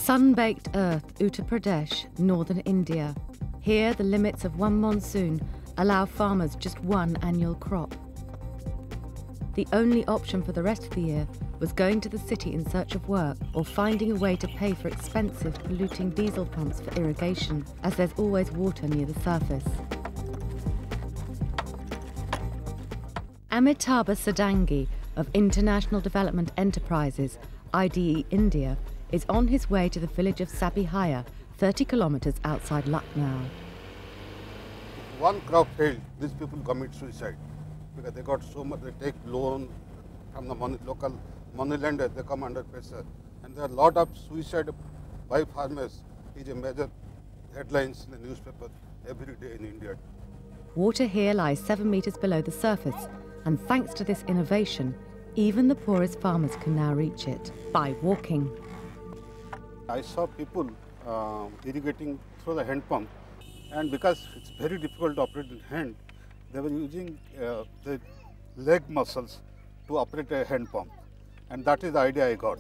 Sun-baked earth, Uttar Pradesh, northern India. Here, the limits of one monsoon allow farmers just one annual crop. The only option for the rest of the year was going to the city in search of work or finding a way to pay for expensive, polluting diesel pumps for irrigation, as there's always water near the surface. Amitabh Sadangi of International Development Enterprises, IDEI India, is on his way to the village of Sabihaya, 30 kilometers outside Lucknow. If one crop failed, these people commit suicide because they got so much, they take loan from the local money lender, they come under pressure. And there are a lot of suicide by farmers. It is a major headlines in the newspaper every day in India. Water here lies 7 meters below the surface, and thanks to this innovation, even the poorest farmers can now reach it by walking. I saw people irrigating through the hand pump, and because it's very difficult to operate in hand, they were using the leg muscles to operate a hand pump, and that is the idea I got.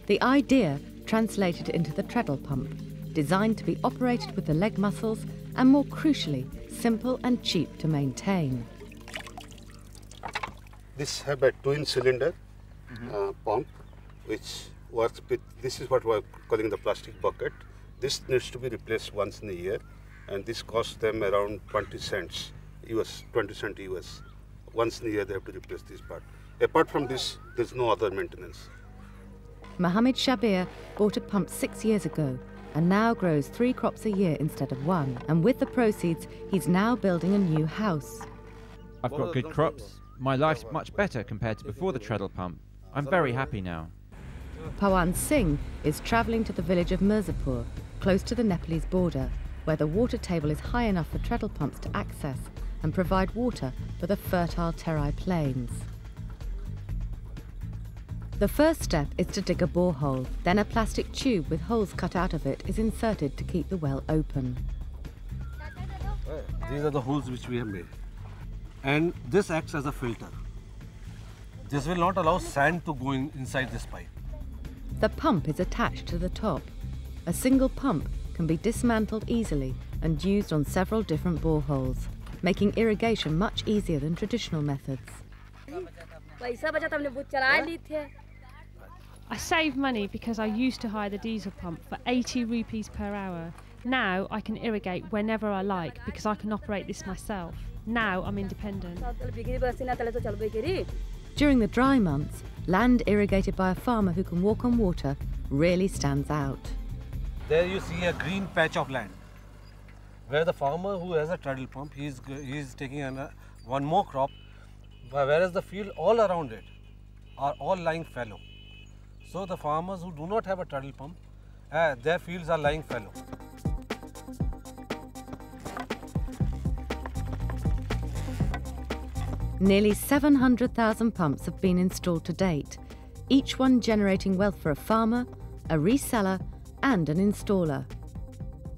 The idea translated into the treadle pump, designed to be operated with the leg muscles and, more crucially, simple and cheap to maintain. This have a twin cylinder pump which works with, this is what we are calling the plastic bucket. This needs to be replaced once in a year, and this costs them around 20 cents US, 20 cent US. Once in a year they have to replace this part. Apart from this, there's no other maintenance. Mohammed Shabir bought a pump 6 years ago and now grows 3 crops a year instead of 1. And with the proceeds, he's now building a new house. I've got good crops. My life's much better compared to before the treadle pump. I'm very happy now. Pawan Singh is travelling to the village of Mirzapur, close to the Nepalese border, where the water table is high enough for treadle pumps to access and provide water for the fertile Terai plains. The first step is to dig a borehole, then a plastic tube with holes cut out of it is inserted to keep the well open. These are the holes which we have made, and this acts as a filter. This will not allow sand to go inside this pipe. The pump is attached to the top. A single pump can be dismantled easily and used on several different boreholes, making irrigation much easier than traditional methods. I save money because I used to hire the diesel pump for 80 rupees per hour. Now I can irrigate whenever I like because I can operate this myself. Now I'm independent. During the dry months, land irrigated by a farmer who can walk on water really stands out. There you see a green patch of land, where the farmer who has a treadle pump, he's taking one more crop, whereas the field all around it are all lying fallow. So the farmers who do not have a treadle pump, their fields are lying fallow. Nearly 700,000 pumps have been installed to date, each one generating wealth for a farmer, a reseller and an installer.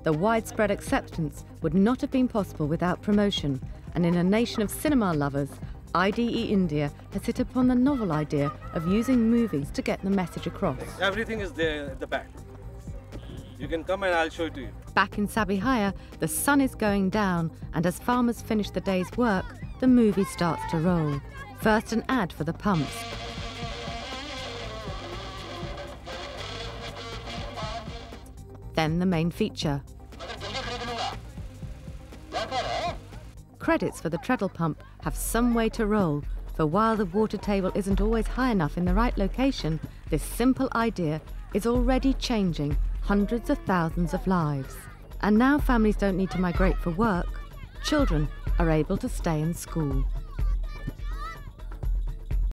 The widespread acceptance would not have been possible without promotion, and in a nation of cinema lovers, IDEI India has hit upon the novel idea of using movies to get the message across. Everything is there at the back. You can come and I'll show it to you. Back in Sabihaya, the sun is going down, and as farmers finish the day's work, the movie starts to roll. First, an ad for the pumps. Then the main feature. Credits for the treadle pump have some way to roll, for while the water table isn't always high enough in the right location, this simple idea is already changing hundreds of thousands of lives. And now families don't need to migrate for work. Children are able to stay in school.